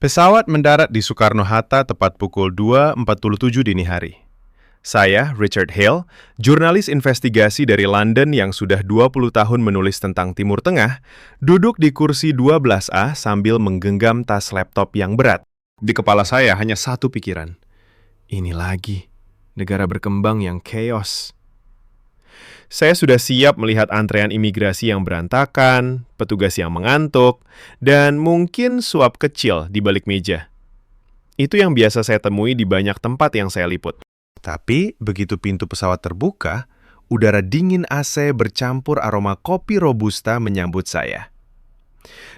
Pesawat mendarat di Soekarno-Hatta tepat pukul 2.47 dini hari. Saya, Richard Hale, jurnalis investigasi dari London yang sudah 20 tahun menulis tentang Timur Tengah, duduk di kursi 12A sambil menggenggam tas laptop yang berat. Di kepala saya hanya satu pikiran. Ini lagi, negara berkembang yang chaos. Saya sudah siap melihat antrean imigrasi yang berantakan, petugas yang mengantuk, dan mungkin suap kecil di balik meja. Itu yang biasa saya temui di banyak tempat yang saya liput. Tapi begitu pintu pesawat terbuka, udara dingin AC bercampur aroma kopi Robusta menyambut saya.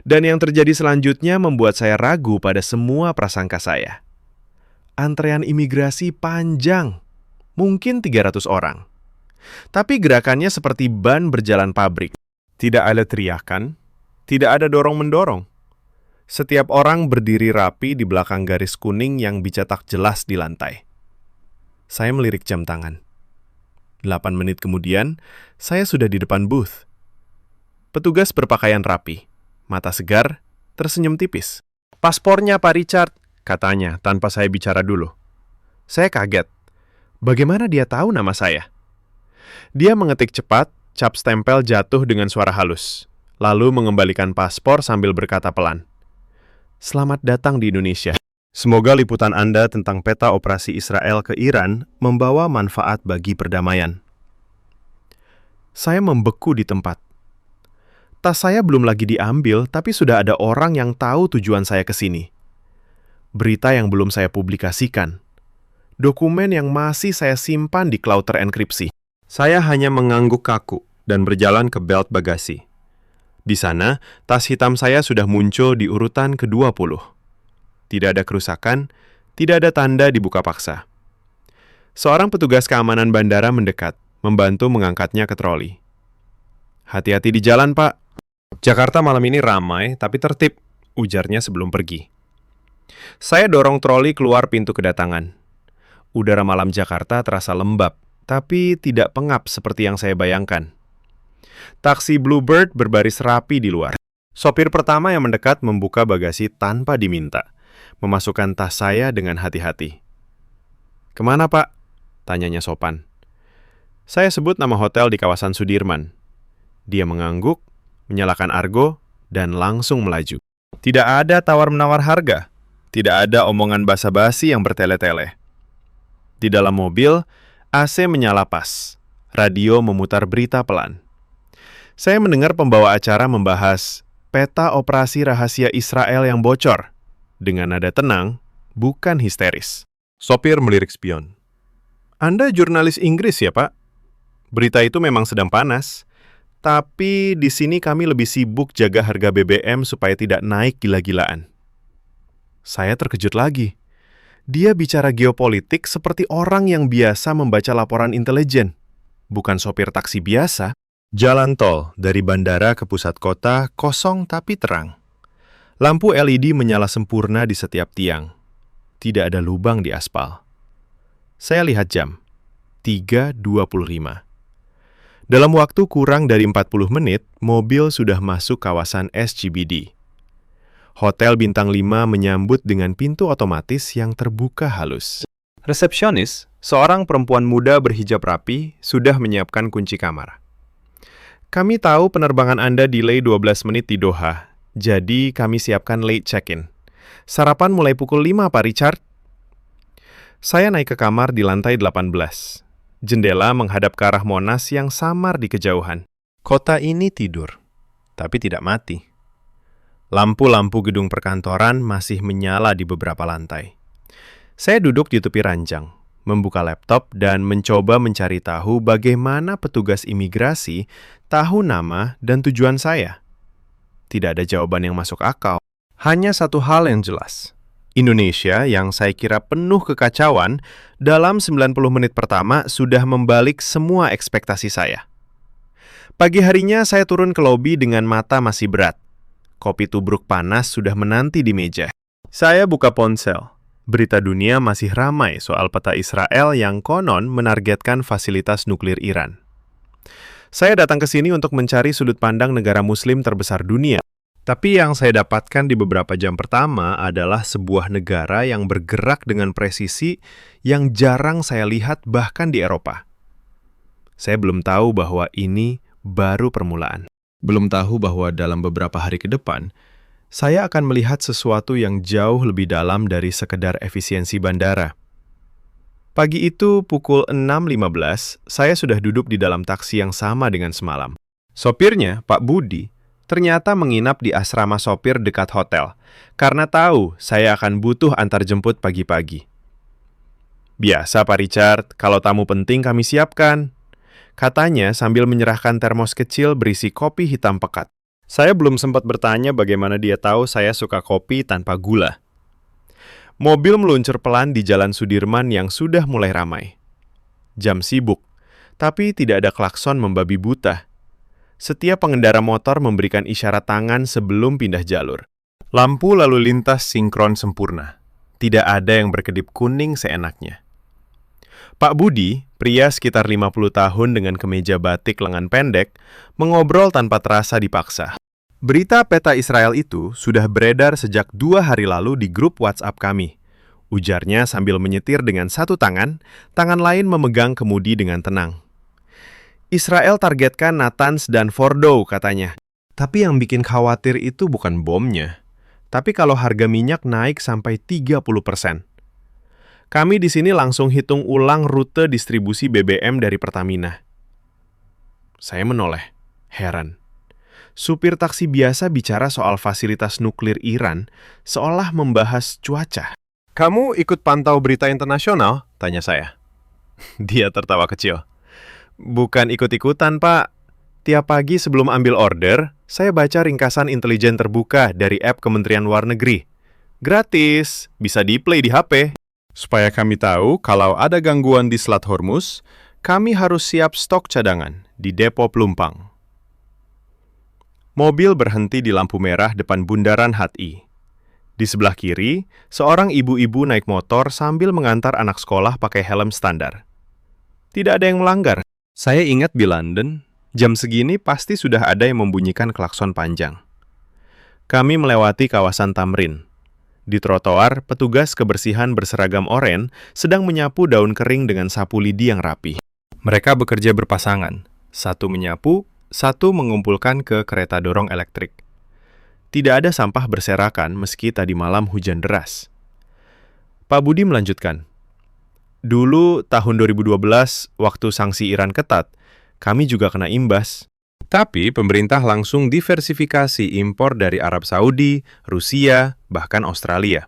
Dan yang terjadi selanjutnya membuat saya ragu pada semua prasangka saya. Antrean imigrasi panjang, mungkin 300 orang. Tapi gerakannya seperti ban berjalan pabrik. Tidak ada teriakan, tidak ada dorong-mendorong. Setiap orang berdiri rapi di belakang garis kuning yang dicetak jelas di lantai. Saya melirik jam tangan. 8 menit kemudian, saya sudah di depan booth. Petugas berpakaian rapi, mata segar, tersenyum tipis. "Paspornya Pak Richard," katanya tanpa saya bicara dulu. Saya kaget. Bagaimana dia tahu nama saya? Dia mengetik cepat, cap stempel jatuh dengan suara halus, lalu mengembalikan paspor sambil berkata pelan, "Selamat datang di Indonesia. Semoga liputan Anda tentang peta operasi Israel ke Iran membawa manfaat bagi perdamaian." Saya membeku di tempat. Tas saya belum lagi diambil, tapi sudah ada orang yang tahu tujuan saya ke sini. Berita yang belum saya publikasikan. Dokumen yang masih saya simpan di cloud terenkripsi. Saya hanya mengangguk kaku dan berjalan ke belt bagasi. Di sana, tas hitam saya sudah muncul di urutan ke-20. Tidak ada kerusakan, tidak ada tanda dibuka paksa. Seorang petugas keamanan bandara mendekat, membantu mengangkatnya ke troli. "Hati-hati di jalan, Pak. Jakarta malam ini ramai, tapi tertib," ujarnya sebelum pergi. Saya dorong troli keluar pintu kedatangan. Udara malam Jakarta terasa lembab, tapi tidak pengap seperti yang saya bayangkan. Taksi Bluebird berbaris rapi di luar. Sopir pertama yang mendekat membuka bagasi tanpa diminta, memasukkan tas saya dengan hati-hati. "Kemana, Pak?" tanyanya sopan. Saya sebut nama hotel di kawasan Sudirman. Dia mengangguk, menyalakan argo, dan langsung melaju. Tidak ada tawar-menawar harga. Tidak ada omongan basa-basi yang bertele-tele. Di dalam mobil, AC menyala pas. Radio memutar berita pelan. Saya mendengar pembawa acara membahas peta operasi rahasia Israel yang bocor. Dengan nada tenang, bukan histeris. Sopir melirik spion. "Anda jurnalis Inggris ya, Pak? Berita itu memang sedang panas. Tapi di sini kami lebih sibuk jaga harga BBM supaya tidak naik gila-gilaan." Saya terkejut lagi. Dia bicara geopolitik seperti orang yang biasa membaca laporan intelijen, bukan sopir taksi biasa. Jalan tol dari bandara ke pusat kota kosong tapi terang. Lampu LED menyala sempurna di setiap tiang. Tidak ada lubang di aspal. Saya lihat jam. 3.25. Dalam waktu kurang dari 40 menit, mobil sudah masuk kawasan SCBD. Hotel Bintang 5 menyambut dengan pintu otomatis yang terbuka halus. Resepsionis, seorang perempuan muda berhijab rapi, sudah menyiapkan kunci kamar. "Kami tahu penerbangan Anda delay 12 menit di Doha, jadi kami siapkan late check-in. Sarapan mulai pukul 5, Pak Richard." Saya naik ke kamar di lantai 18. Jendela menghadap ke arah Monas yang samar di kejauhan. Kota ini tidur, tapi tidak mati. Lampu-lampu gedung perkantoran masih menyala di beberapa lantai. Saya duduk di tepi ranjang, membuka laptop dan mencoba mencari tahu bagaimana petugas imigrasi tahu nama dan tujuan saya. Tidak ada jawaban yang masuk akal. Hanya satu hal yang jelas. Indonesia yang saya kira penuh kekacauan dalam 90 menit pertama sudah membalik semua ekspektasi saya. Pagi harinya saya turun ke lobi dengan mata masih berat. Kopi tubruk panas sudah menanti di meja. Saya buka ponsel. Berita dunia masih ramai soal peta Israel yang konon menargetkan fasilitas nuklir Iran. Saya datang ke sini untuk mencari sudut pandang negara Muslim terbesar dunia. Tapi yang saya dapatkan di beberapa jam pertama adalah sebuah negara yang bergerak dengan presisi yang jarang saya lihat bahkan di Eropa. Saya belum tahu bahwa ini baru permulaan. Belum tahu bahwa dalam beberapa hari ke depan, saya akan melihat sesuatu yang jauh lebih dalam dari sekedar efisiensi bandara. Pagi itu pukul 6.15, saya sudah duduk di dalam taksi yang sama dengan semalam. Sopirnya, Pak Budi, ternyata menginap di asrama sopir dekat hotel, karena tahu saya akan butuh antar jemput pagi-pagi. Biasa Pak Richard, kalau tamu penting kami siapkan. Katanya sambil menyerahkan termos kecil berisi kopi hitam pekat. Saya belum sempat bertanya bagaimana dia tahu saya suka kopi tanpa gula. Mobil meluncur pelan di Jalan Sudirman yang sudah mulai ramai. Jam sibuk, tapi tidak ada klakson membabi buta. Setiap pengendara motor memberikan isyarat tangan sebelum pindah jalur. Lampu lalu lintas sinkron sempurna. Tidak ada yang berkedip kuning seenaknya. Pak Budi, pria sekitar 50 tahun dengan kemeja batik lengan pendek, mengobrol tanpa terasa dipaksa. Berita peta Israel itu sudah beredar sejak 2 hari lalu di grup WhatsApp kami. Ujarnya sambil menyetir dengan satu tangan lain memegang kemudi dengan tenang. Israel targetkan Natanz dan Fordow katanya. Tapi yang bikin khawatir itu bukan bomnya, tapi kalau harga minyak naik sampai 30%. Kami di sini langsung hitung ulang rute distribusi BBM dari Pertamina. Saya menoleh, heran. Supir taksi biasa bicara soal fasilitas nuklir Iran, seolah membahas cuaca. Kamu ikut pantau berita internasional? Tanya saya. Dia tertawa kecil. Bukan ikut-ikutan, Pak. Tiap pagi sebelum ambil order, saya baca ringkasan intelijen terbuka dari app Kementerian Luar Negeri. Gratis, bisa di-play di HP. Supaya kami tahu kalau ada gangguan di Selat Hormuz, kami harus siap stok cadangan di depo Pelumpang. Mobil berhenti di lampu merah depan Bundaran HI. Di sebelah kiri, seorang ibu-ibu naik motor sambil mengantar anak sekolah pakai helm standar. Tidak ada yang melanggar. Saya ingat di London, jam segini pasti sudah ada yang membunyikan klakson panjang. Kami melewati kawasan Tamrin. Di trotoar, petugas kebersihan berseragam oranye sedang menyapu daun kering dengan sapu lidi yang rapi. Mereka bekerja berpasangan. Satu menyapu, satu mengumpulkan ke kereta dorong elektrik. Tidak ada sampah berserakan meski tadi malam hujan deras. Pak Budi melanjutkan. Dulu, tahun 2012, waktu sanksi Iran ketat, kami juga kena imbas. Tapi pemerintah langsung diversifikasi impor dari Arab Saudi, Rusia, bahkan Australia.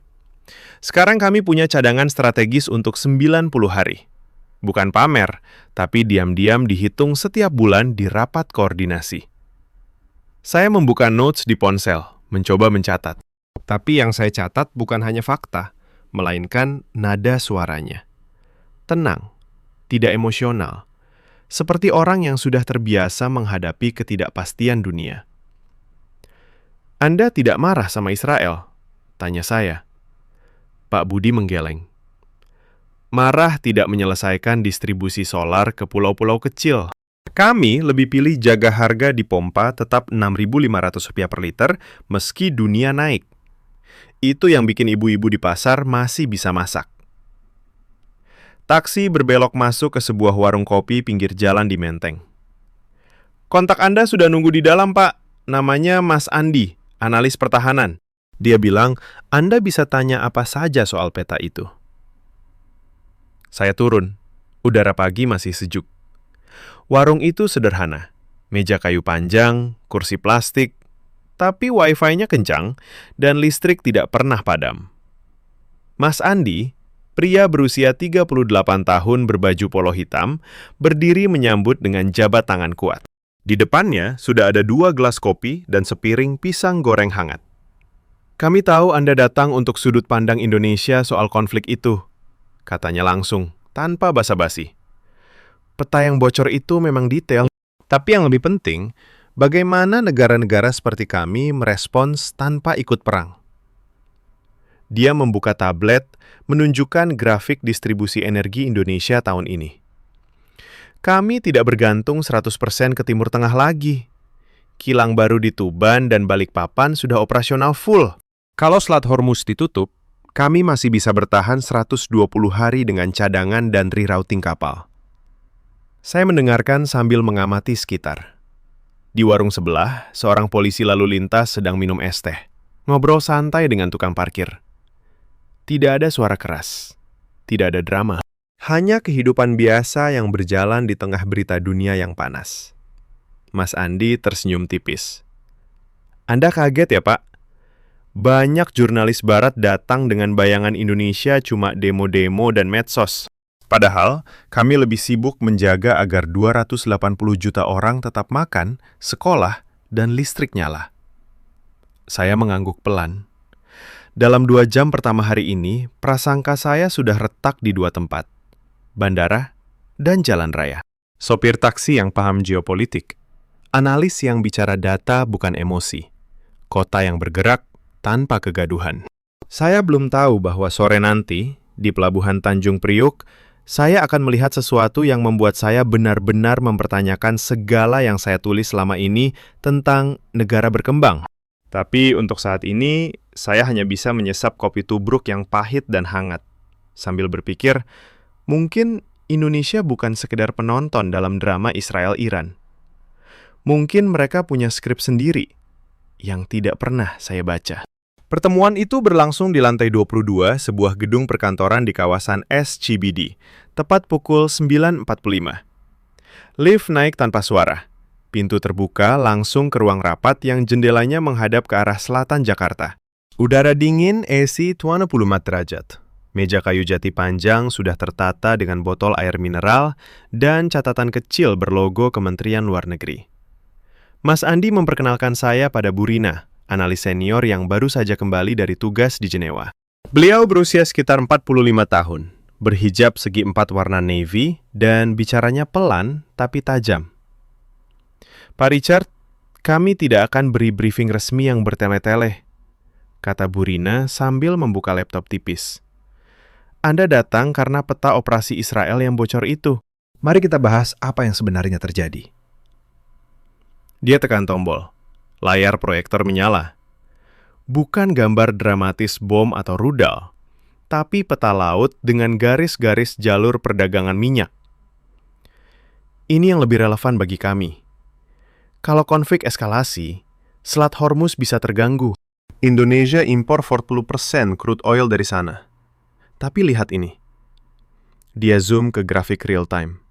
Sekarang kami punya cadangan strategis untuk 90 hari. Bukan pamer, tapi diam-diam dihitung setiap bulan di rapat koordinasi. Saya membuka notes di ponsel, mencoba mencatat. Tapi yang saya catat bukan hanya fakta, melainkan nada suaranya. Tenang, tidak emosional, seperti orang yang sudah terbiasa menghadapi ketidakpastian dunia. Anda tidak marah sama Israel? Tanya saya. Pak Budi menggeleng. Marah tidak menyelesaikan distribusi solar ke pulau-pulau kecil. Kami lebih pilih jaga harga di pompa tetap Rp6.500 per liter meski dunia naik. Itu yang bikin ibu-ibu di pasar masih bisa masak. Taksi berbelok masuk ke sebuah warung kopi pinggir jalan di Menteng. Kontak Anda sudah nunggu di dalam, Pak. Namanya Mas Andi, analis pertahanan. Dia bilang, Anda bisa tanya apa saja soal peta itu. Saya turun. Udara pagi masih sejuk. Warung itu sederhana. Meja kayu panjang, kursi plastik, tapi wifi-nya kencang dan listrik tidak pernah padam. Mas Andi, pria berusia 38 tahun berbaju polo hitam, berdiri menyambut dengan jabat tangan kuat. Di depannya sudah ada 2 gelas kopi dan sepiring pisang goreng hangat. Kami tahu Anda datang untuk sudut pandang Indonesia soal konflik itu, katanya langsung, tanpa basa-basi. Peta yang bocor itu memang detail, tapi yang lebih penting, bagaimana negara-negara seperti kami merespons tanpa ikut perang. Dia membuka tablet, menunjukkan grafik distribusi energi Indonesia tahun ini. Kami tidak bergantung 100% ke Timur Tengah lagi. kilang baru di Tuban dan Balikpapan sudah operasional full. Kalau Selat Hormuz ditutup, kami masih bisa bertahan 120 hari dengan cadangan dan rerouting kapal. Saya mendengarkan sambil mengamati sekitar. Di warung sebelah, seorang polisi lalu lintas sedang minum es teh, ngobrol santai dengan tukang parkir. Tidak ada suara keras, tidak ada drama. Hanya kehidupan biasa yang berjalan di tengah berita dunia yang panas. Mas Andi tersenyum tipis. Anda kaget ya, Pak? Banyak jurnalis barat datang dengan bayangan Indonesia cuma demo-demo dan medsos. Padahal, kami lebih sibuk menjaga agar 280 juta orang tetap makan, sekolah, dan listrik nyala. Saya mengangguk pelan. Dalam 2 jam pertama hari ini, prasangka saya sudah retak di 2 tempat. Bandara dan jalan raya. Sopir taksi yang paham geopolitik. Analis yang bicara data bukan emosi. Kota yang bergerak tanpa kegaduhan. Saya belum tahu bahwa sore nanti, di Pelabuhan Tanjung Priuk, saya akan melihat sesuatu yang membuat saya benar-benar mempertanyakan segala yang saya tulis selama ini tentang negara berkembang. Tapi untuk saat ini, saya hanya bisa menyesap kopi tubruk yang pahit dan hangat. Sambil berpikir, mungkin Indonesia bukan sekedar penonton dalam drama Israel-Iran. Mungkin mereka punya skrip sendiri yang tidak pernah saya baca. Pertemuan itu berlangsung di lantai 22 sebuah gedung perkantoran di kawasan SCBD, tepat pukul 9.45. Lift naik tanpa suara. Pintu terbuka langsung ke ruang rapat yang jendelanya menghadap ke arah selatan Jakarta. Udara dingin AC 24 derajat. Meja kayu jati panjang sudah tertata dengan botol air mineral dan catatan kecil berlogo Kementerian Luar Negeri. Mas Andi memperkenalkan saya pada Bu Rina, analis senior yang baru saja kembali dari tugas di Jenewa. Beliau berusia sekitar 45 tahun, berhijab segi 4 warna navy, dan bicaranya pelan tapi tajam. Pak Richard, kami tidak akan beri briefing resmi yang bertele-tele, kata Bu Rina sambil membuka laptop tipis. Anda datang karena peta operasi Israel yang bocor itu. Mari kita bahas apa yang sebenarnya terjadi. Dia tekan tombol. Layar proyektor menyala. Bukan gambar dramatis bom atau rudal, tapi peta laut dengan garis-garis jalur perdagangan minyak. Ini yang lebih relevan bagi kami. Kalau konflik eskalasi, Selat Hormuz bisa terganggu. Indonesia impor 40% crude oil dari sana. Tapi lihat ini. Dia zoom ke grafik real time.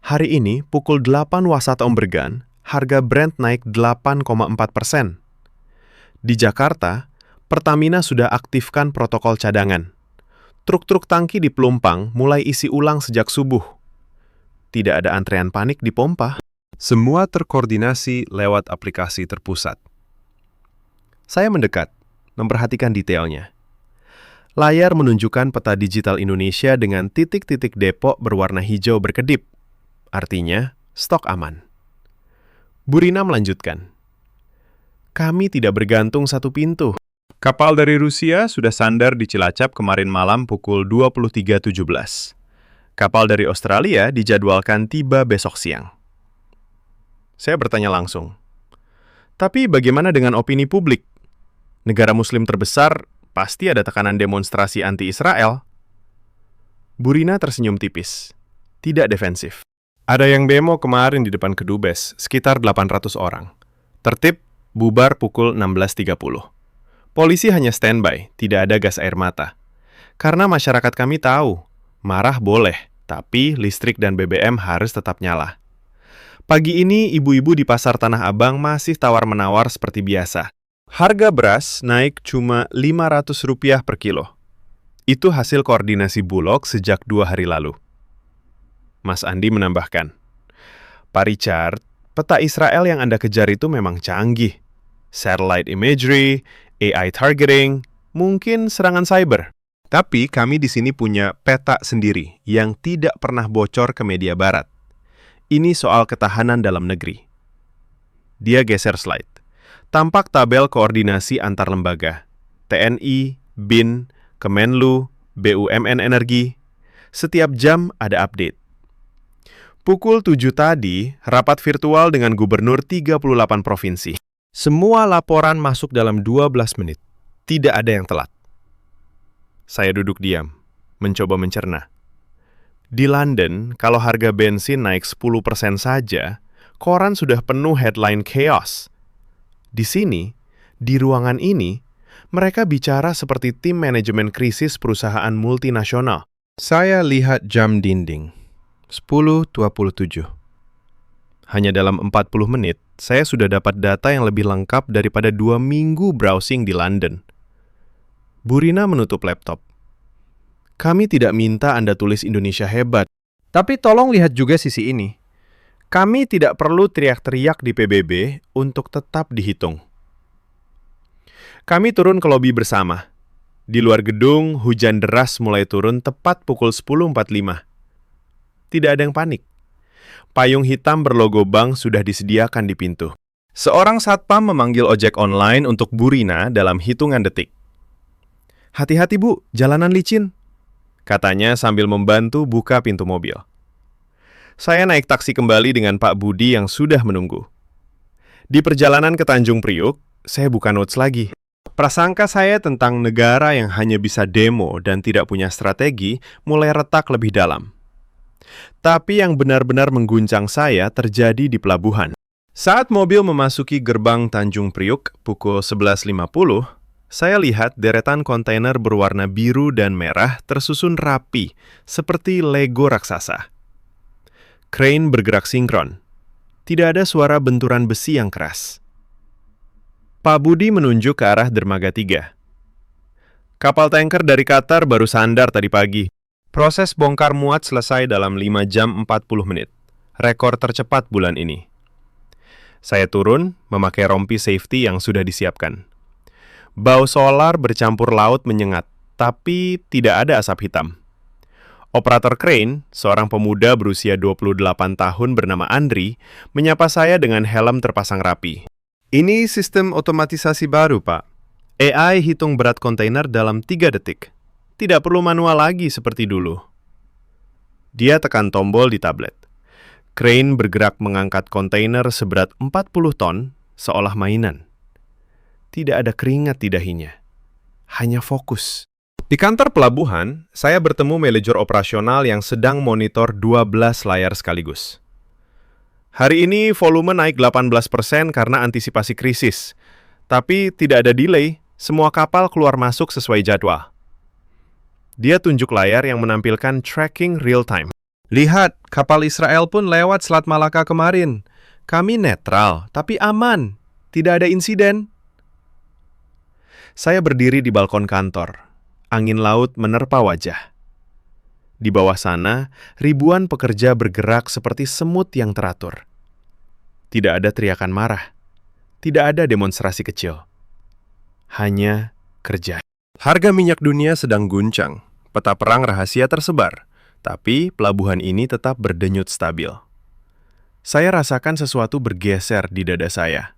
Hari ini, pukul 8 Wasat Ombergan, harga Brent naik 8,4%. Di Jakarta, Pertamina sudah aktifkan protokol cadangan. Truk-truk tangki di Pelumpang mulai isi ulang sejak subuh. Tidak ada antrean panik di pompa. Semua terkoordinasi lewat aplikasi terpusat. Saya mendekat, memperhatikan detailnya. Layar menunjukkan peta digital Indonesia dengan titik-titik depo berwarna hijau berkedip. Artinya, stok aman. Bu Rina melanjutkan. Kami tidak bergantung satu pintu. Kapal dari Rusia sudah sandar di Cilacap kemarin malam pukul 23.17. Kapal dari Australia dijadwalkan tiba besok siang. Saya bertanya langsung. Tapi bagaimana dengan opini publik? Negara Muslim terbesar pasti ada tekanan demonstrasi anti-Israel. Bu Rina tersenyum tipis. Tidak defensif. Ada yang demo kemarin di depan Kedubes, sekitar 800 orang. Tertib, bubar pukul 16.30. Polisi hanya standby, tidak ada gas air mata. Karena masyarakat kami tahu, marah boleh, tapi listrik dan BBM harus tetap nyala. Pagi ini, ibu-ibu di Pasar Tanah Abang masih tawar-menawar seperti biasa. Harga beras naik cuma Rp500 per kilo. Itu hasil koordinasi Bulog sejak 2 hari lalu. Mas Andi menambahkan, Pak Richard, peta Israel yang Anda kejar itu memang canggih. Satellite imagery, AI targeting, mungkin serangan cyber. Tapi kami di sini punya peta sendiri yang tidak pernah bocor ke media barat. Ini soal ketahanan dalam negeri. Dia geser slide. Tampak tabel koordinasi antar lembaga. TNI, BIN, Kemenlu, BUMN Energi. Setiap jam ada update. Pukul 7 tadi, rapat virtual dengan gubernur 38 provinsi. Semua laporan masuk dalam 12 menit. Tidak ada yang telat. Saya duduk diam, mencoba mencerna. Di London, kalau harga bensin naik 10% saja, koran sudah penuh headline chaos. Di sini, di ruangan ini, mereka bicara seperti tim manajemen krisis perusahaan multinasional. Saya lihat jam dinding. 10.27. Hanya dalam 40 menit, saya sudah dapat data yang lebih lengkap daripada 2 minggu browsing di London. Burina menutup laptop. Kami tidak minta Anda tulis Indonesia hebat, tapi tolong lihat juga sisi ini. Kami tidak perlu teriak-teriak di PBB untuk tetap dihitung. Kami turun ke lobi bersama. Di luar gedung, hujan deras mulai turun tepat pukul 10.45. Tidak ada yang panik. Payung hitam berlogo bank sudah disediakan di pintu. Seorang satpam memanggil ojek online untuk Burina dalam hitungan detik. "Hati-hati Bu, jalanan licin," katanya sambil membantu buka pintu mobil. Saya naik taksi kembali dengan Pak Budi yang sudah menunggu. Di perjalanan ke Tanjung Priuk, saya buka notes lagi. Prasangka saya tentang negara yang hanya bisa demo dan tidak punya strategi mulai retak lebih dalam. Tapi yang benar-benar mengguncang saya terjadi di pelabuhan. Saat mobil memasuki gerbang Tanjung Priuk pukul 11.50, saya lihat deretan kontainer berwarna biru dan merah tersusun rapi, seperti Lego raksasa. Crane bergerak sinkron. Tidak ada suara benturan besi yang keras. Pak Budi menunjuk ke arah dermaga 3. Kapal tanker dari Qatar baru sandar tadi pagi. Proses bongkar muat selesai dalam 5 jam 40 menit. Rekor tercepat bulan ini. Saya turun, memakai rompi safety yang sudah disiapkan. Bau solar bercampur laut menyengat, tapi tidak ada asap hitam. Operator crane, seorang pemuda berusia 28 tahun bernama Andri, menyapa saya dengan helm terpasang rapi. "Ini sistem otomatisasi baru, Pak. AI hitung berat kontainer dalam 3 detik. Tidak perlu manual lagi seperti dulu." Dia tekan tombol di tablet. Crane bergerak mengangkat kontainer seberat 40 ton, seolah mainan. Tidak ada keringat di dahinya. Hanya fokus. Di kantor pelabuhan, saya bertemu manajer operasional yang sedang monitor 12 layar sekaligus. "Hari ini volume naik 18% karena antisipasi krisis. Tapi tidak ada delay, semua kapal keluar masuk sesuai jadwal." Dia tunjuk layar yang menampilkan tracking real-time. "Lihat, kapal Israel pun lewat Selat Malaka kemarin. Kami netral, tapi aman. Tidak ada insiden." Saya berdiri di balkon kantor. Angin laut menerpa wajah. Di bawah sana, ribuan pekerja bergerak seperti semut yang teratur. Tidak ada teriakan marah. Tidak ada demonstrasi kecil. Hanya kerja. Harga minyak dunia sedang guncang, peta perang rahasia tersebar, tapi pelabuhan ini tetap berdenyut stabil. Saya rasakan sesuatu bergeser di dada saya.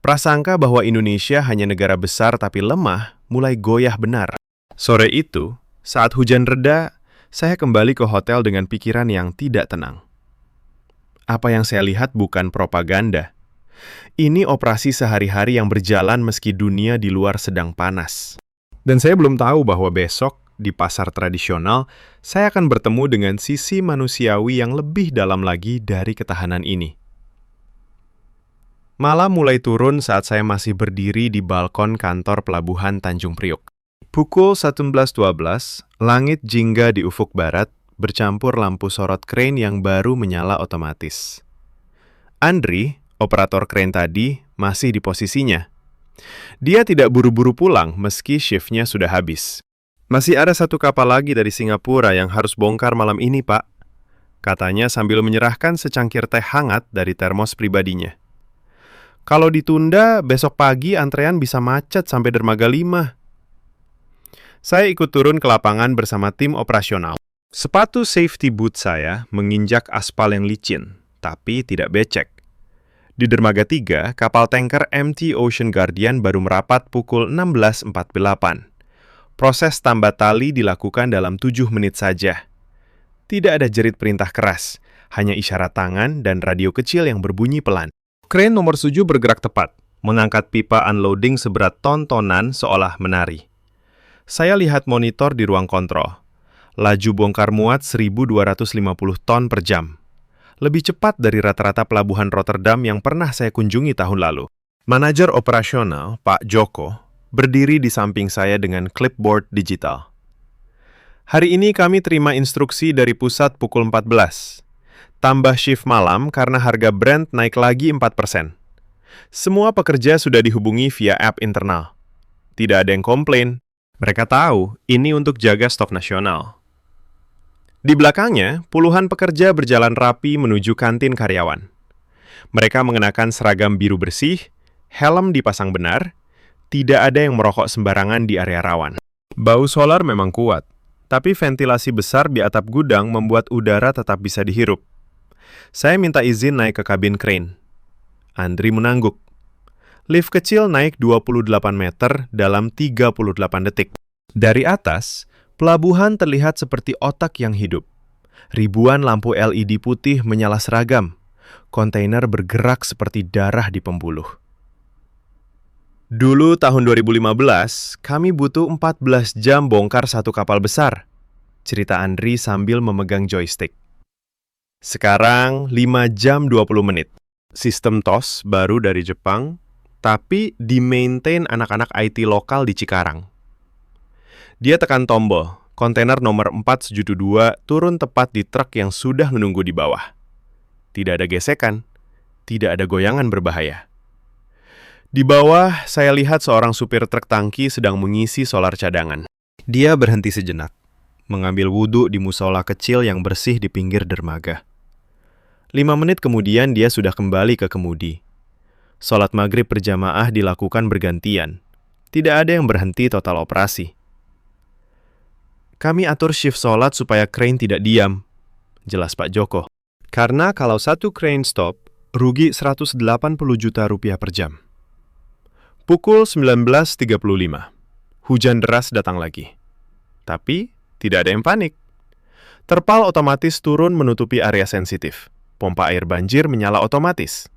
Prasangka bahwa Indonesia hanya negara besar tapi lemah mulai goyah benar. Sore itu, saat hujan reda, saya kembali ke hotel dengan pikiran yang tidak tenang. Apa yang saya lihat bukan propaganda. Ini operasi sehari-hari yang berjalan meski dunia di luar sedang panas. Dan saya belum tahu bahwa besok, di pasar tradisional, saya akan bertemu dengan sisi manusiawi yang lebih dalam lagi dari ketahanan ini. Malam mulai turun saat saya masih berdiri di balkon kantor pelabuhan Tanjung Priuk. Pukul 11.12, langit jingga di ufuk barat bercampur lampu sorot crane yang baru menyala otomatis. Andri, operator crane tadi, masih di posisinya. Dia tidak buru-buru pulang meski shiftnya sudah habis. "Masih ada satu kapal lagi dari Singapura yang harus bongkar malam ini, Pak," katanya sambil menyerahkan secangkir teh hangat dari termos pribadinya. "Kalau ditunda, besok pagi antrean bisa macet sampai dermaga 5. Saya ikut turun ke lapangan bersama tim operasional. Sepatu safety boot saya menginjak aspal yang licin, tapi tidak becek. Di dermaga 3, kapal tanker MT Ocean Guardian baru merapat pukul 16.48. Proses tambat tali dilakukan dalam 7 menit saja. Tidak ada jerit perintah keras, Hanya isyarat tangan dan radio kecil yang berbunyi pelan. Crane nomor 7 bergerak tepat, mengangkat pipa unloading seberat ton-tonan seolah menari. Saya lihat monitor di ruang kontrol. Laju bongkar muat 1.250 ton per jam. Lebih cepat dari rata-rata pelabuhan Rotterdam yang pernah saya kunjungi tahun lalu. Manajer operasional, Pak Joko, berdiri di samping saya dengan clipboard digital. Hari ini kami terima instruksi dari pusat pukul 14. Tambah shift malam karena harga Brent naik lagi 4%. Semua pekerja sudah dihubungi via app internal. Tidak ada yang komplain. Mereka tahu ini untuk jaga stok nasional. Di belakangnya, puluhan pekerja berjalan rapi menuju kantin karyawan. Mereka mengenakan seragam biru bersih, helm dipasang benar, tidak ada yang merokok sembarangan di area rawan. Bau solar memang kuat, tapi ventilasi besar di atap gudang membuat udara tetap bisa dihirup. Saya minta izin naik ke kabin crane. Andri mengangguk. Lift kecil naik 28 meter dalam 38 detik. Dari atas, pelabuhan terlihat seperti otak yang hidup. Ribuan lampu LED putih menyala seragam. Kontainer bergerak seperti darah di pembuluh. Dulu tahun 2015, kami butuh 14 jam bongkar satu kapal besar. Cerita Andri sambil memegang joystick. Sekarang 5 jam 20 menit. Sistem TOS baru dari Jepang, tapi di-maintain anak-anak IT lokal di Cikarang. Dia tekan tombol, kontainer nomor 472 turun tepat di truk yang sudah menunggu di bawah. Tidak ada gesekan, tidak ada goyangan berbahaya. Di bawah, saya lihat seorang supir truk tangki sedang mengisi solar cadangan. Dia berhenti sejenak, mengambil wudhu di musola kecil yang bersih di pinggir dermaga. 5 menit kemudian dia sudah kembali ke kemudi. Sholat maghrib berjamaah dilakukan bergantian. Tidak ada yang berhenti total operasi. Kami atur shift sholat supaya crane tidak diam, jelas Pak Joko. Karena kalau satu crane stop, rugi 180 juta rupiah per jam. Pukul 19.35, hujan deras datang lagi. Tapi tidak ada yang panik. Terpal otomatis turun menutupi area sensitif. Pompa air banjir menyala otomatis.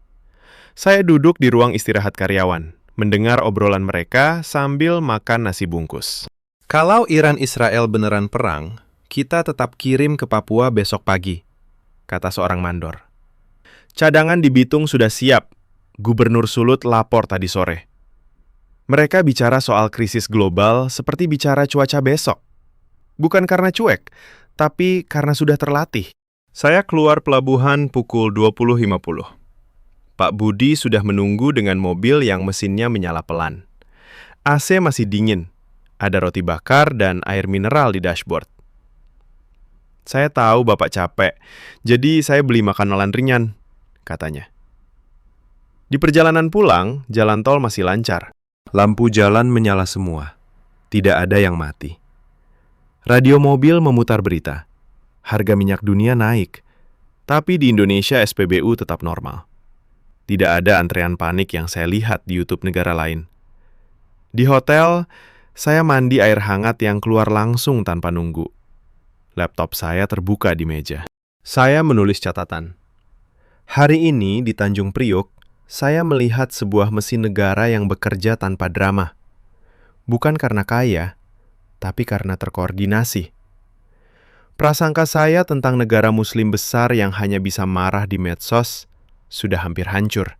Saya duduk di ruang istirahat karyawan, mendengar obrolan mereka sambil makan nasi bungkus. Kalau Iran-Israel beneran perang, kita tetap kirim ke Papua besok pagi, kata seorang mandor. Cadangan di Bitung sudah siap, Gubernur Sulut lapor tadi sore. Mereka bicara soal krisis global seperti bicara cuaca besok. Bukan karena cuek, tapi karena sudah terlatih. Saya keluar pelabuhan pukul 20.50. Pak Budi sudah menunggu dengan mobil yang mesinnya menyala pelan. AC masih dingin. Ada roti bakar dan air mineral di dashboard. Saya tahu Bapak capek, jadi saya beli makanan ringan, katanya. Di perjalanan pulang, jalan tol masih lancar. Lampu jalan menyala semua. Tidak ada yang mati. Radio mobil memutar berita. Harga minyak dunia naik, tapi di Indonesia SPBU tetap normal. Tidak ada antrean panik yang saya lihat di YouTube negara lain. Di hotel, saya mandi air hangat yang keluar langsung tanpa nunggu. Laptop saya terbuka di meja. Saya menulis catatan. Hari ini di Tanjung Priok, saya melihat sebuah mesin negara yang bekerja tanpa drama. Bukan karena kaya, tapi karena terkoordinasi. Prasangka saya tentang negara muslim besar yang hanya bisa marah di medsos sudah hampir hancur.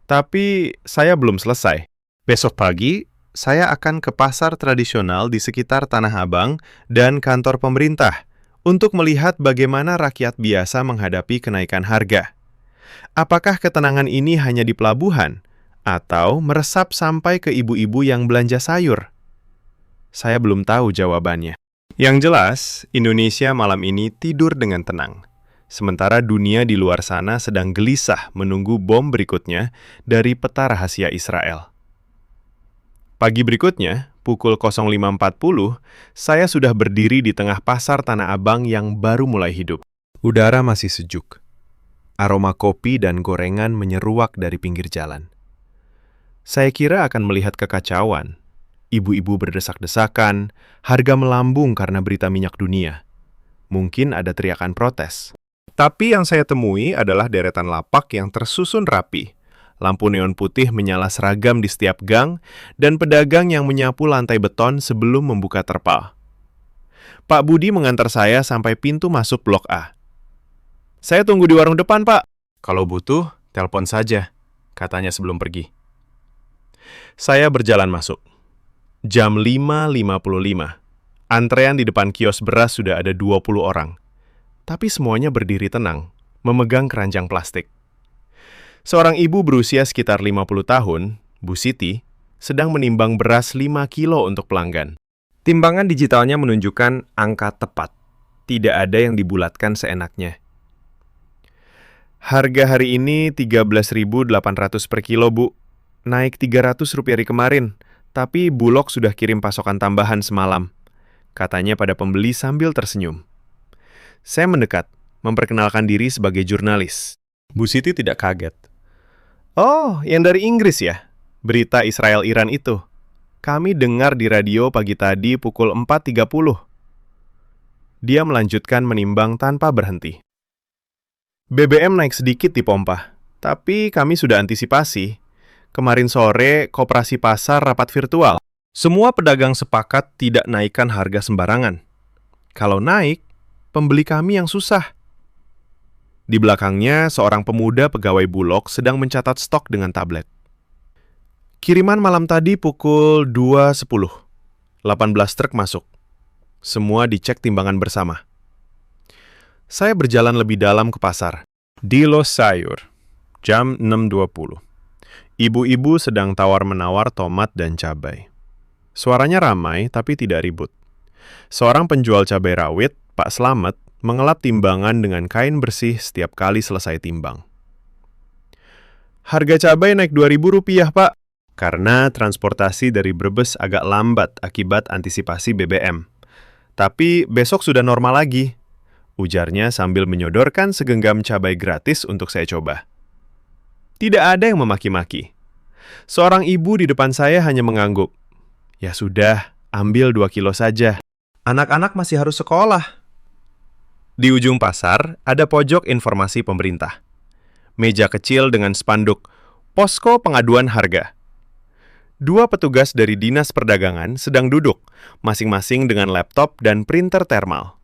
Tapi saya belum selesai. Besok pagi, saya akan ke pasar tradisional di sekitar Tanah Abang dan kantor pemerintah untuk melihat bagaimana rakyat biasa menghadapi kenaikan harga. Apakah ketenangan ini hanya di pelabuhan atau meresap sampai ke ibu-ibu yang belanja sayur? Saya belum tahu jawabannya. Yang jelas, Indonesia malam ini tidur dengan tenang. Sementara dunia di luar sana sedang gelisah menunggu bom berikutnya dari peta rahasia Israel. Pagi berikutnya, pukul 05.40, saya sudah berdiri di tengah pasar Tanah Abang yang baru mulai hidup. Udara masih sejuk. Aroma kopi dan gorengan menyeruak dari pinggir jalan. Saya kira akan melihat kekacauan. Ibu-ibu berdesak-desakan, harga melambung karena berita minyak dunia. Mungkin ada teriakan protes. Tapi yang saya temui adalah deretan lapak yang tersusun rapi. Lampu neon putih menyala seragam di setiap gang, dan pedagang yang menyapu lantai beton sebelum membuka terpal. Pak Budi mengantar saya sampai pintu masuk Blok A. "Saya tunggu di warung depan, Pak. Kalau butuh, telepon saja," katanya sebelum pergi. Saya berjalan masuk. Jam 5.55. Antrean di depan kios beras sudah ada 20 orang. Tapi semuanya berdiri tenang, memegang keranjang plastik. Seorang ibu berusia sekitar 50 tahun, Bu Siti, sedang menimbang beras 5 kilo untuk pelanggan. Timbangan digitalnya menunjukkan angka tepat. Tidak ada yang dibulatkan seenaknya. Harga hari ini 13.800 per kilo, Bu. Naik Rp300 dari kemarin, tapi Bulog sudah kirim pasokan tambahan semalam. Katanya pada pembeli sambil tersenyum. Saya mendekat, memperkenalkan diri sebagai jurnalis. Bu Siti tidak kaget. "Oh, yang dari Inggris ya? Berita Israel-Iran itu. Kami dengar di radio pagi tadi pukul 4.30. Dia melanjutkan menimbang tanpa berhenti. BBM naik sedikit di pompa, tapi kami sudah antisipasi. Kemarin sore, koperasi pasar rapat virtual. Semua pedagang sepakat tidak naikkan harga sembarangan. Kalau naik, pembeli kami yang susah." Di belakangnya, seorang pemuda pegawai Bulog sedang mencatat stok dengan tablet. "Kiriman malam tadi pukul 2.10. 18 truk masuk. Semua dicek timbangan bersama." Saya berjalan lebih dalam ke pasar. Di Los Sayur, jam 6.20. Ibu-ibu sedang tawar-menawar tomat dan cabai. Suaranya ramai tapi tidak ribut. Seorang penjual cabai rawit, Pak Slamet, mengelap timbangan dengan kain bersih setiap kali selesai timbang. "Harga cabai naik Rp2.000, Pak. Karena transportasi dari Brebes agak lambat akibat antisipasi BBM. Tapi besok sudah normal lagi," ujarnya sambil menyodorkan segenggam cabai gratis untuk saya coba. Tidak ada yang memaki-maki. Seorang ibu di depan saya hanya mengangguk. "Ya sudah, ambil 2 kilo saja. Anak-anak masih harus sekolah." Di ujung pasar, ada pojok informasi pemerintah. Meja kecil dengan spanduk, "Posko Pengaduan Harga." 2 petugas dari Dinas Perdagangan sedang duduk, masing-masing dengan laptop dan printer thermal.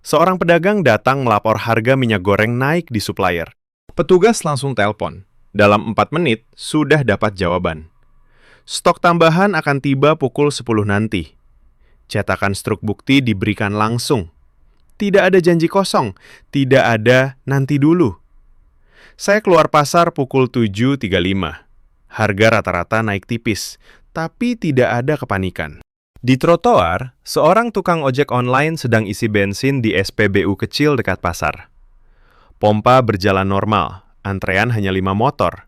Seorang pedagang datang melapor harga minyak goreng naik di supplier. Petugas langsung telepon. Dalam 4 menit, sudah dapat jawaban. Stok tambahan akan tiba pukul 10 nanti. Cetakan struk bukti diberikan langsung. Tidak ada janji kosong, tidak ada nanti dulu. Saya keluar pasar pukul 7.35. Harga rata-rata naik tipis, tapi tidak ada kepanikan. Di trotoar, seorang tukang ojek online sedang isi bensin di SPBU kecil dekat pasar. Pompa berjalan normal, antrean hanya 5 motor.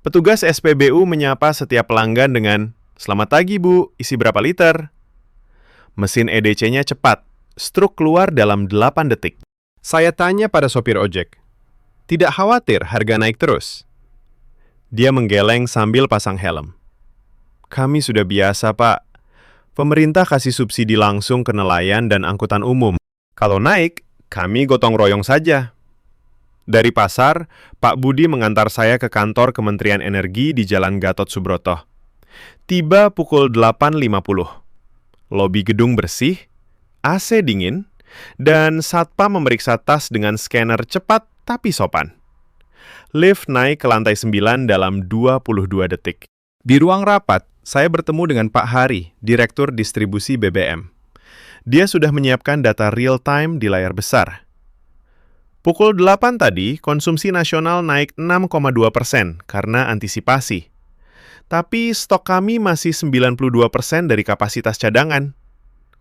Petugas SPBU menyapa setiap pelanggan dengan, "Selamat pagi, Bu, isi berapa liter?" Mesin EDC-nya cepat, struk keluar dalam 8 detik. Saya tanya pada sopir ojek, "Tidak khawatir harga naik terus?" Dia menggeleng sambil pasang helm. "Kami sudah biasa, Pak. Pemerintah kasih subsidi langsung ke nelayan dan angkutan umum. Kalau naik, kami gotong royong saja." Dari pasar, Pak Budi mengantar saya ke kantor Kementerian Energi di Jalan Gatot Subroto. Tiba pukul 8.50. Lobi gedung bersih, AC dingin, dan satpam memeriksa tas dengan scanner cepat tapi sopan. Lift naik ke lantai 9 dalam 22 detik. Di ruang rapat, saya bertemu dengan Pak Hari, Direktur Distribusi BBM. Dia sudah menyiapkan data real-time di layar besar. Pukul 8 tadi, konsumsi nasional naik 6,2% karena antisipasi. Tapi stok kami masih 92% dari kapasitas cadangan,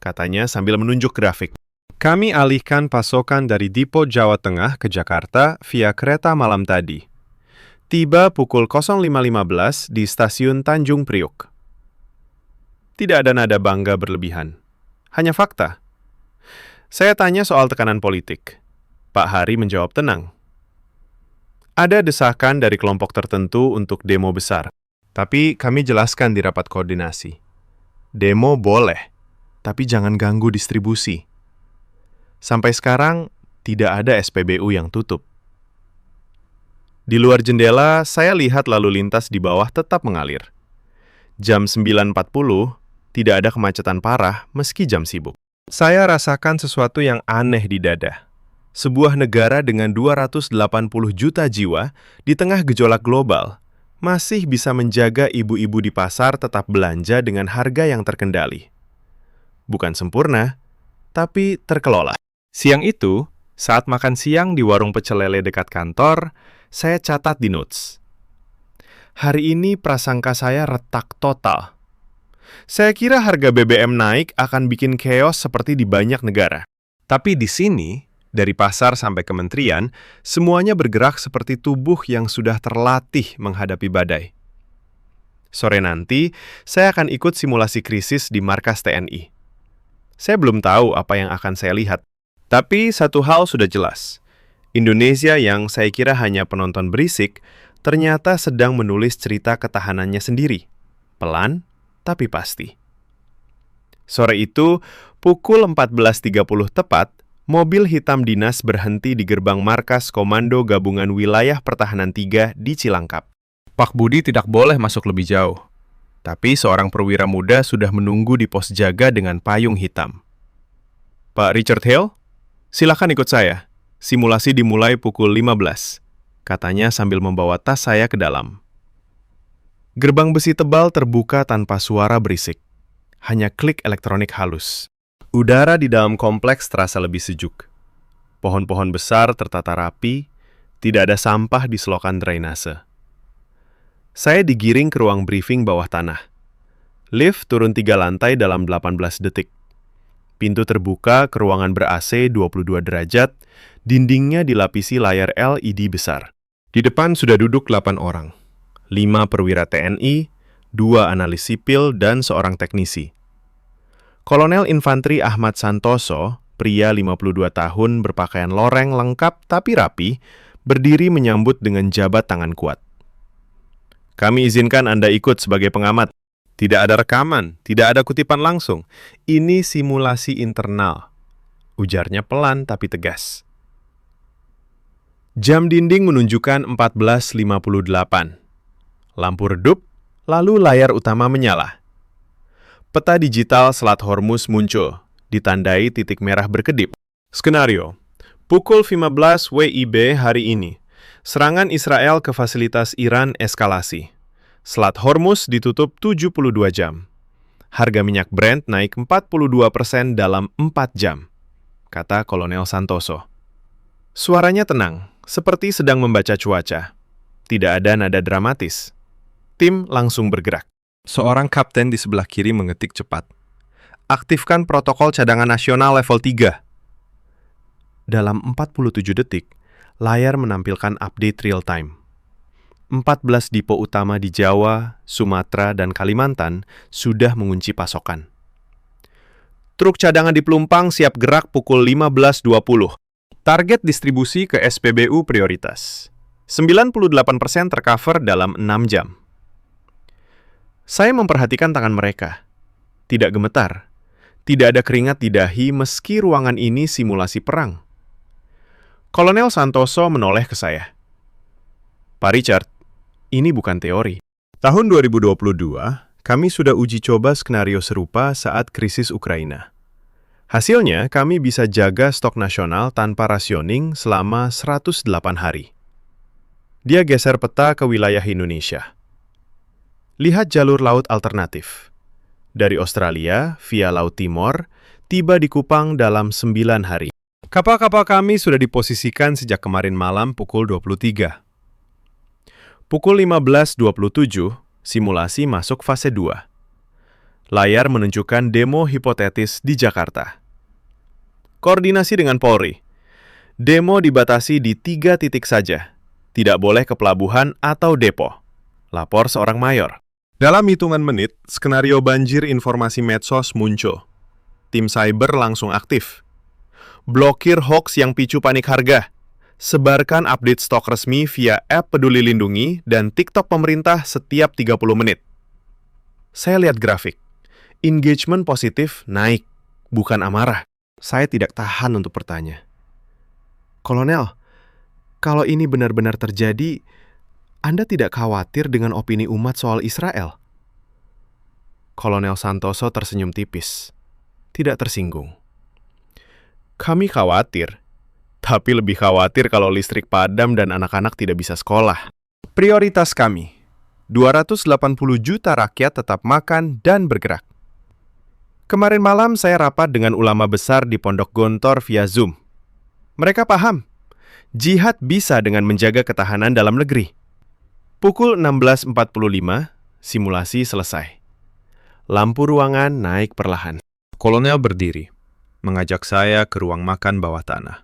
katanya sambil menunjuk grafik. "Kami alihkan pasokan dari Dipo Jawa Tengah ke Jakarta via kereta malam tadi. Tiba pukul 05.15 di stasiun Tanjung Priuk." Tidak ada nada bangga berlebihan, hanya fakta. Saya tanya soal tekanan politik. Pak Hari menjawab tenang. Ada desakan dari kelompok tertentu untuk demo besar. Tapi kami jelaskan di rapat koordinasi. Demo boleh, tapi jangan ganggu distribusi. Sampai sekarang, Tidak ada SPBU yang tutup. Di luar jendela, saya lihat lalu lintas di bawah tetap mengalir. Jam 9.40, tidak ada kemacetan parah meski jam sibuk. Saya rasakan sesuatu yang aneh di dada. Sebuah negara dengan 280 juta jiwa di tengah gejolak global masih bisa menjaga ibu-ibu di pasar tetap belanja dengan harga yang terkendali. Bukan sempurna, tapi terkelola. Siang itu, saat makan siang di warung pecel lele dekat kantor, saya catat di notes. Hari ini prasangka saya retak total. Saya kira harga BBM naik akan bikin chaos seperti di banyak negara. Tapi di sini, dari pasar sampai kementerian, semuanya bergerak seperti tubuh yang sudah terlatih menghadapi badai. Sore nanti, saya akan ikut simulasi krisis di markas TNI. Saya belum tahu apa yang akan saya lihat. Tapi satu hal sudah jelas. Indonesia yang saya kira hanya penonton berisik, ternyata sedang menulis cerita ketahanannya sendiri. Pelan, tapi pasti. Sore itu, pukul 14.30 tepat, mobil hitam dinas berhenti di gerbang markas Komando Gabungan Wilayah Pertahanan 3 di Cilangkap. Pak Budi tidak boleh masuk lebih jauh. Tapi seorang perwira muda sudah menunggu di pos jaga dengan payung hitam. Pak Richard Hale, silakan ikut saya. Simulasi dimulai pukul 15, katanya sambil membawa tas saya ke dalam. Gerbang besi tebal terbuka tanpa suara berisik. Hanya klik elektronik halus. Udara di dalam kompleks terasa lebih sejuk. Pohon-pohon besar tertata rapi, tidak ada sampah di selokan drainase. Saya digiring ke ruang briefing bawah tanah. Lift turun 3 lantai dalam 18 detik. Pintu terbuka ke ruangan ber-AC 22 derajat, dindingnya dilapisi layar LED besar. Di depan sudah duduk 8 orang. 5 perwira TNI, 2 analis sipil, dan seorang teknisi. Kolonel Infanteri Ahmad Santoso, pria 52 tahun berpakaian loreng lengkap tapi rapi, berdiri menyambut dengan jabat tangan kuat. Kami izinkan Anda ikut sebagai pengamat. Tidak ada rekaman, tidak ada kutipan langsung. Ini simulasi internal. Ujarnya pelan tapi tegas. Jam dinding menunjukkan 14.58. Lampu redup, lalu layar utama menyala. Peta digital Selat Hormuz muncul, ditandai titik merah berkedip. Skenario, pukul 15 WIB hari ini. Serangan Israel ke fasilitas Iran eskalasi. Selat Hormuz ditutup 72 jam. Harga minyak Brent naik 42% dalam 4 jam, kata Kolonel Santoso. Suaranya tenang, seperti sedang membaca cuaca. Tidak ada nada dramatis. Tim langsung bergerak. Seorang kapten di sebelah kiri mengetik cepat. Aktifkan protokol cadangan nasional level 3. Dalam 47 detik, layar menampilkan update real time. 14 dipo utama di Jawa, Sumatera, dan Kalimantan sudah mengunci pasokan. Truk cadangan di Pelumpang siap gerak pukul 15.20. Target distribusi ke SPBU prioritas. 98% tercover dalam 6 jam. Saya memperhatikan tangan mereka. Tidak gemetar. Tidak ada keringat di dahi meski ruangan ini simulasi perang. Kolonel Santoso menoleh ke saya. Pak Richard, ini bukan teori. Tahun 2022, kami sudah uji coba skenario serupa saat krisis Ukraina. Hasilnya, kami bisa jaga stok nasional tanpa rasioning selama 108 hari. Dia geser peta ke wilayah Indonesia. Lihat jalur laut alternatif. Dari Australia, via Laut Timor, tiba di Kupang dalam 9 hari. Kapal-kapal kami sudah diposisikan sejak kemarin malam pukul 23. Pukul 15.27, simulasi masuk fase 2. Layar menunjukkan demo hipotetis di Jakarta. Koordinasi dengan Polri. Demo dibatasi di 3 titik saja. Tidak boleh ke pelabuhan atau depo. Lapor seorang mayor. Dalam hitungan menit, skenario banjir informasi medsos muncul. Tim cyber langsung aktif. Blokir hoaks yang picu panik harga. Sebarkan update stok resmi via app Peduli Lindungi dan TikTok pemerintah setiap 30 menit. Saya lihat grafik. Engagement positif naik, bukan amarah. Saya tidak tahan untuk bertanya. Kolonel, kalau ini benar-benar terjadi, Anda tidak khawatir dengan opini umat soal Israel? Kolonel Santoso tersenyum tipis, tidak tersinggung. Kami khawatir, tapi lebih khawatir kalau listrik padam dan anak-anak tidak bisa sekolah. Prioritas kami, 280 juta rakyat tetap makan dan bergerak. Kemarin malam saya rapat dengan ulama besar di Pondok Gontor via Zoom. Mereka paham, jihad bisa dengan menjaga ketahanan dalam negeri. Pukul 16.45, simulasi selesai. Lampu ruangan naik perlahan. Kolonel berdiri, mengajak saya ke ruang makan bawah tanah.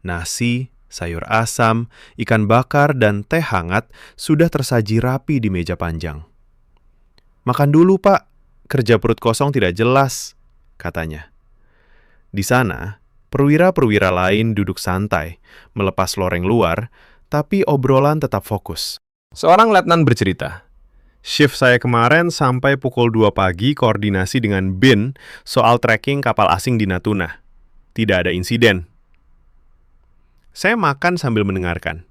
Nasi, sayur asam, ikan bakar, dan teh hangat sudah tersaji rapi di meja panjang. Makan dulu, Pak. Kerja perut kosong tidak jelas, katanya. Di sana, perwira-perwira lain duduk santai, melepas loreng luar, tapi obrolan tetap fokus. Seorang letnan bercerita, shift saya kemarin sampai pukul 2 pagi koordinasi dengan BIN soal tracking kapal asing di Natuna. Tidak ada insiden. Saya makan sambil mendengarkan.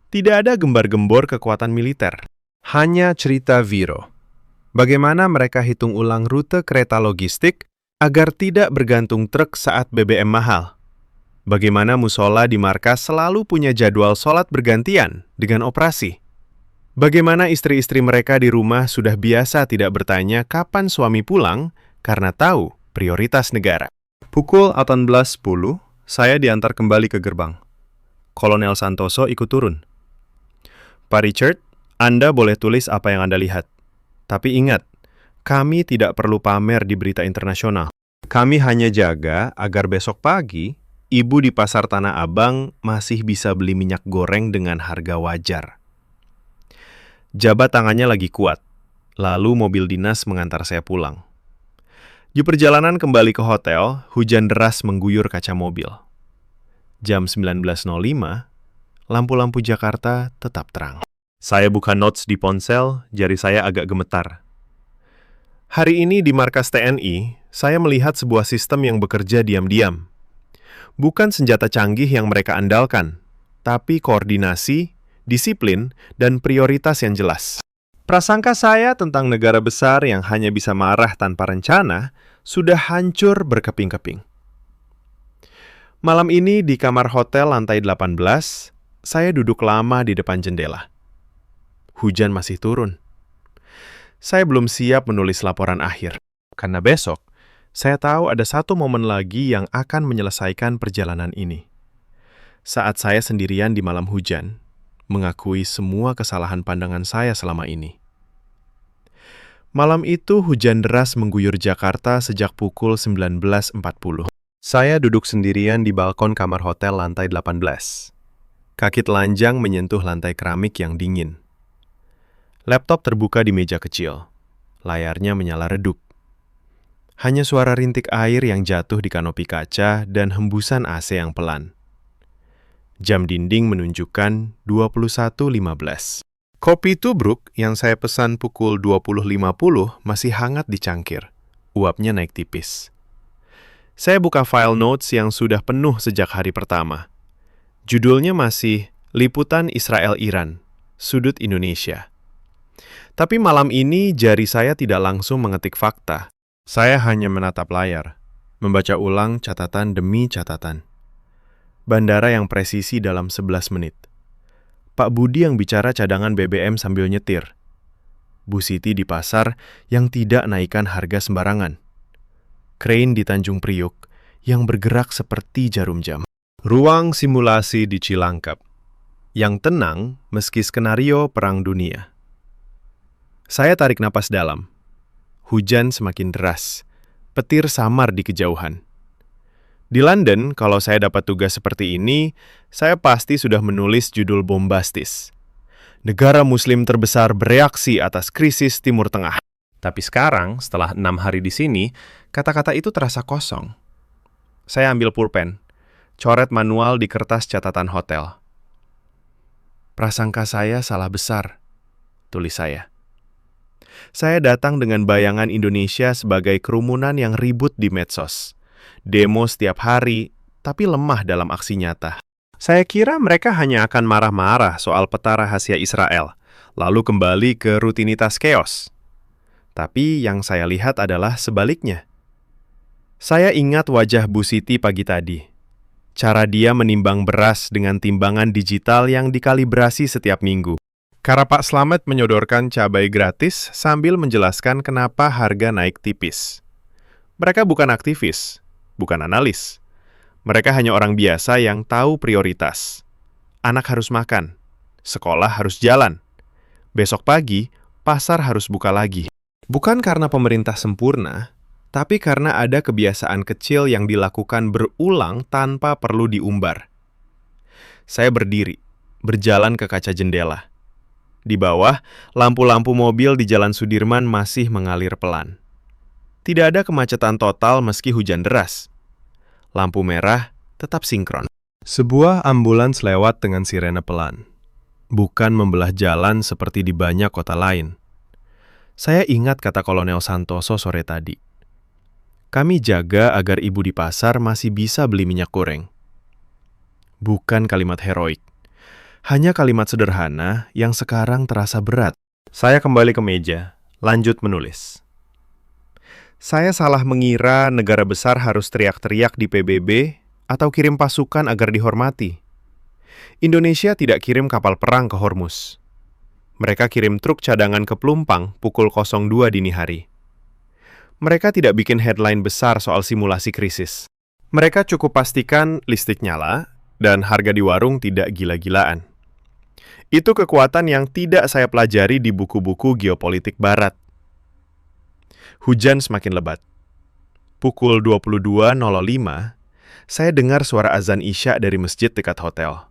Tidak ada gembar-gembor kekuatan militer. Hanya cerita Viro. Bagaimana mereka hitung ulang rute kereta logistik agar tidak bergantung truk saat BBM mahal. Bagaimana musola di markas selalu punya jadwal sholat bergantian dengan operasi. Bagaimana istri-istri mereka di rumah sudah biasa tidak bertanya kapan suami pulang karena tahu prioritas negara. Pukul 18.10, saya diantar kembali ke gerbang. Kolonel Santoso ikut turun. Pak Richard, Anda boleh tulis apa yang Anda lihat. Tapi ingat, kami tidak perlu pamer di berita internasional. Kami hanya jaga agar besok pagi, ibu di pasar Tanah Abang masih bisa beli minyak goreng dengan harga wajar. Jabat tangannya lagi kuat, lalu mobil dinas mengantar saya pulang. Di perjalanan kembali ke hotel, hujan deras mengguyur kaca mobil. Jam 19.05, lampu-lampu Jakarta tetap terang. Saya buka notes di ponsel, jari saya agak gemetar. Hari ini di markas TNI, saya melihat sebuah sistem yang bekerja diam-diam. Bukan senjata canggih yang mereka andalkan, tapi koordinasi, disiplin, dan prioritas yang jelas. Prasangka saya tentang negara besar yang hanya bisa marah tanpa rencana sudah hancur berkeping-keping. Malam ini di kamar hotel lantai 18, saya duduk lama di depan jendela. Hujan masih turun. Saya belum siap menulis laporan akhir. Karena besok, saya tahu ada satu momen lagi yang akan menyelesaikan perjalanan ini. Saat saya sendirian di malam hujan, mengakui semua kesalahan pandangan saya selama ini. Malam itu hujan deras mengguyur Jakarta sejak pukul 19.40. Saya duduk sendirian di balkon kamar hotel lantai 18. Kaki telanjang menyentuh lantai keramik yang dingin. Laptop terbuka di meja kecil. Layarnya menyala redup. Hanya suara rintik air yang jatuh di kanopi kaca dan hembusan AC yang pelan. Jam dinding menunjukkan 21.15. Kopi tubruk yang saya pesan pukul 20.50 masih hangat di cangkir. Uapnya naik tipis. Saya buka file notes yang sudah penuh sejak hari pertama. Judulnya masih Liputan Israel-Iran, Sudut Indonesia. Tapi malam ini jari saya tidak langsung mengetik fakta. Saya hanya menatap layar, membaca ulang catatan demi catatan. Bandara yang presisi dalam 11 menit. Pak Budi yang bicara cadangan BBM sambil nyetir. Bu Siti di pasar yang tidak naikkan harga sembarangan. Crane di Tanjung Priuk yang bergerak seperti jarum jam. Ruang simulasi di Cilangkap. Yang tenang meski skenario perang dunia. Saya tarik napas dalam. Hujan semakin deras. Petir samar di kejauhan. Di London, kalau saya dapat tugas seperti ini, saya pasti sudah menulis judul bombastis. Negara Muslim terbesar bereaksi atas krisis Timur Tengah. Tapi sekarang, setelah 6 hari di sini, kata-kata itu terasa kosong. Saya ambil pulpen, coret manual di kertas catatan hotel. Prasangka saya salah besar, tulis saya. Saya datang dengan bayangan Indonesia sebagai kerumunan yang ribut di medsos. Demo setiap hari, tapi lemah dalam aksi nyata. Saya kira mereka hanya akan marah-marah soal peta rahasia Israel, lalu kembali ke rutinitas keos. Tapi yang saya lihat adalah sebaliknya. Saya ingat wajah Bu Siti pagi tadi. Cara dia menimbang beras dengan timbangan digital yang dikalibrasi setiap minggu. Karena Pak Slamet menyodorkan cabai gratis sambil menjelaskan kenapa harga naik tipis. Mereka bukan aktivis, bukan analis. Mereka hanya orang biasa yang tahu prioritas. Anak harus makan, sekolah harus jalan. Besok pagi, pasar harus buka lagi. Bukan karena pemerintah sempurna, tapi karena ada kebiasaan kecil yang dilakukan berulang tanpa perlu diumbar. Saya berdiri, berjalan ke kaca jendela. Di bawah, lampu-lampu mobil di Jalan Sudirman masih mengalir pelan. Tidak ada kemacetan total meski hujan deras. Lampu merah tetap sinkron. Sebuah ambulans lewat dengan sirene pelan. Bukan membelah jalan seperti di banyak kota lain. Saya ingat kata Kolonel Santoso sore tadi. Kami jaga agar ibu di pasar masih bisa beli minyak goreng. Bukan kalimat heroik. Hanya kalimat sederhana yang sekarang terasa berat. Saya kembali ke meja, lanjut menulis. Saya salah mengira negara besar harus teriak-teriak di PBB atau kirim pasukan agar dihormati. Indonesia tidak kirim kapal perang ke Hormuz. Mereka kirim truk cadangan ke Pelumpang pukul 02 dini hari. Mereka tidak bikin headline besar soal simulasi krisis. Mereka cukup pastikan listrik nyala dan harga di warung tidak gila-gilaan. Itu kekuatan yang tidak saya pelajari di buku-buku geopolitik barat. Hujan semakin lebat. Pukul 22.05, saya dengar suara azan Isya dari masjid dekat hotel.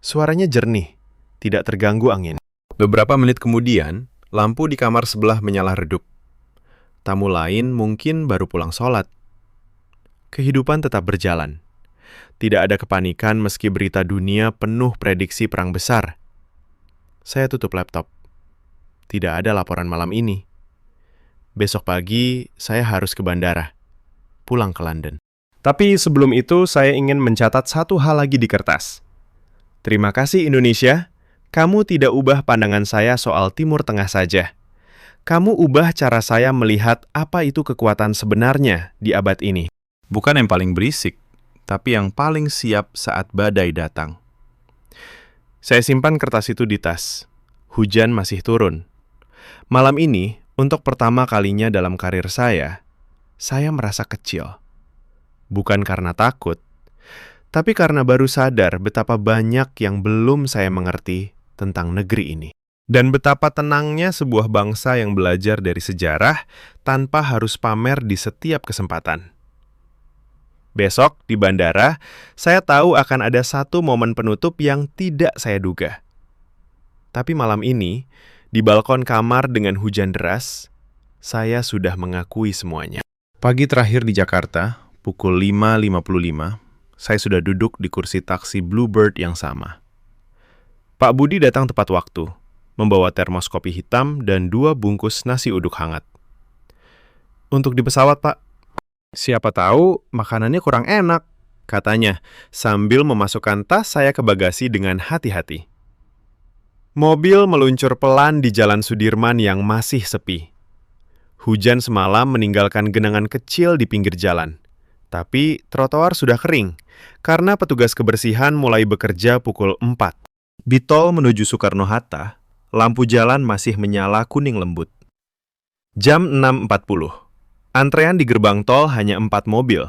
Suaranya jernih, tidak terganggu angin. Beberapa menit kemudian, lampu di kamar sebelah menyala redup. Tamu lain mungkin baru pulang sholat. Kehidupan tetap berjalan. Tidak ada kepanikan meski berita dunia penuh prediksi perang besar. Saya tutup laptop. Tidak ada laporan malam ini. Besok pagi, saya harus ke bandara. Pulang ke London. Tapi sebelum itu, saya ingin mencatat satu hal lagi di kertas. Terima kasih Indonesia, kamu tidak ubah pandangan saya soal Timur Tengah saja. Kamu ubah cara saya melihat apa itu kekuatan sebenarnya di abad ini. Bukan yang paling berisik, tapi yang paling siap saat badai datang. Saya simpan kertas itu di tas. Hujan masih turun. Malam ini, untuk pertama kalinya dalam karir saya merasa kecil. Bukan karena takut, tapi karena baru sadar betapa banyak yang belum saya mengerti tentang negeri ini. Dan betapa tenangnya sebuah bangsa yang belajar dari sejarah tanpa harus pamer di setiap kesempatan. Besok di bandara, saya tahu akan ada satu momen penutup yang tidak saya duga. Tapi malam ini, di balkon kamar dengan hujan deras, saya sudah mengakui semuanya. Pagi terakhir di Jakarta, pukul 5.55, saya sudah duduk di kursi taksi Bluebird yang sama. Pak Budi datang tepat waktu, membawa termos kopi hitam dan 2 bungkus nasi uduk hangat. Untuk di pesawat, Pak. Siapa tahu makanannya kurang enak, katanya, sambil memasukkan tas saya ke bagasi dengan hati-hati. Mobil meluncur pelan di Jalan Sudirman yang masih sepi. Hujan semalam meninggalkan genangan kecil di pinggir jalan. Tapi trotoar sudah kering, karena petugas kebersihan mulai bekerja pukul 4. Di tol menuju Soekarno-Hatta, lampu jalan masih menyala kuning lembut. Jam 6.40. Antrean di gerbang tol hanya 4 mobil.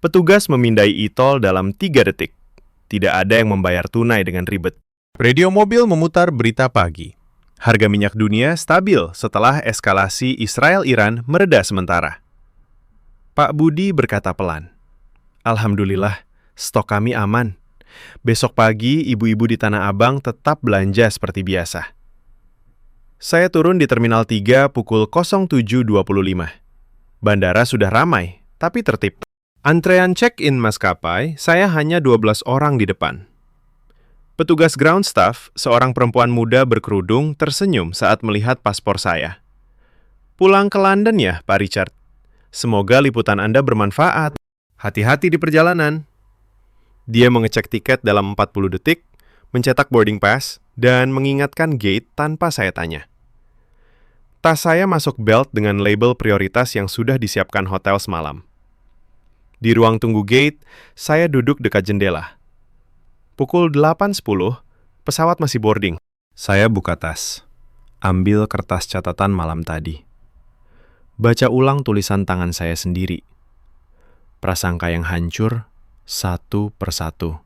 Petugas memindai e-tol dalam 3 detik. Tidak ada yang membayar tunai dengan ribet. Radio mobil memutar berita pagi. Harga minyak dunia stabil setelah eskalasi Israel-Iran mereda sementara. Pak Budi berkata pelan, "Alhamdulillah, stok kami aman. Besok pagi ibu-ibu di Tanah Abang tetap belanja seperti biasa." Saya turun di Terminal 3 pukul 07.25. Bandara sudah ramai, tapi tertib. Antrean check-in maskapai, saya hanya 12 orang di depan. Petugas ground staff, seorang perempuan muda berkerudung, tersenyum saat melihat paspor saya. "Pulang ke London ya, Pak Richard? Semoga liputan Anda bermanfaat. Hati-hati di perjalanan." Dia mengecek tiket dalam 40 detik, mencetak boarding pass, dan mengingatkan gate tanpa saya tanya. Tas saya masuk belt dengan label prioritas yang sudah disiapkan hotel semalam. Di ruang tunggu gate, saya duduk dekat jendela. Pukul 8.10, pesawat masih boarding. Saya buka tas, ambil kertas catatan malam tadi. Baca ulang tulisan tangan saya sendiri. Prasangka yang hancur, satu persatu.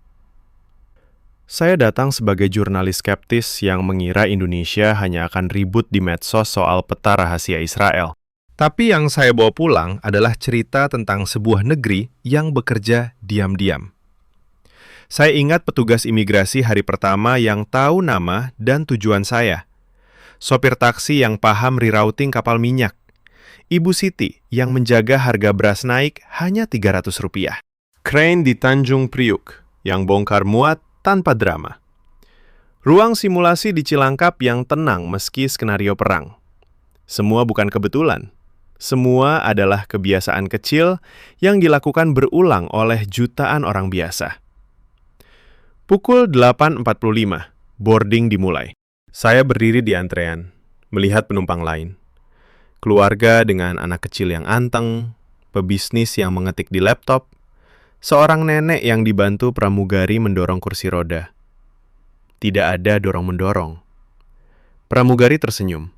Saya datang sebagai jurnalis skeptis yang mengira Indonesia hanya akan ribut di medsos soal peta rahasia Israel. Tapi yang saya bawa pulang adalah cerita tentang sebuah negeri yang bekerja diam-diam. Saya ingat petugas imigrasi hari pertama yang tahu nama dan tujuan saya. Sopir taksi yang paham rerouting kapal minyak. Ibu Siti yang menjaga harga beras naik hanya Rp300. Crane di Tanjung Priuk yang bongkar muat tanpa drama. Ruang simulasi di Cilangkap yang tenang meski skenario perang. Semua bukan kebetulan. Semua adalah kebiasaan kecil yang dilakukan berulang oleh jutaan orang biasa. Pukul 8.45, boarding dimulai. Saya berdiri di antrean, melihat penumpang lain. Keluarga dengan anak kecil yang anteng, pebisnis yang mengetik di laptop, seorang nenek yang dibantu pramugari mendorong kursi roda. Tidak ada dorong-mendorong. Pramugari tersenyum.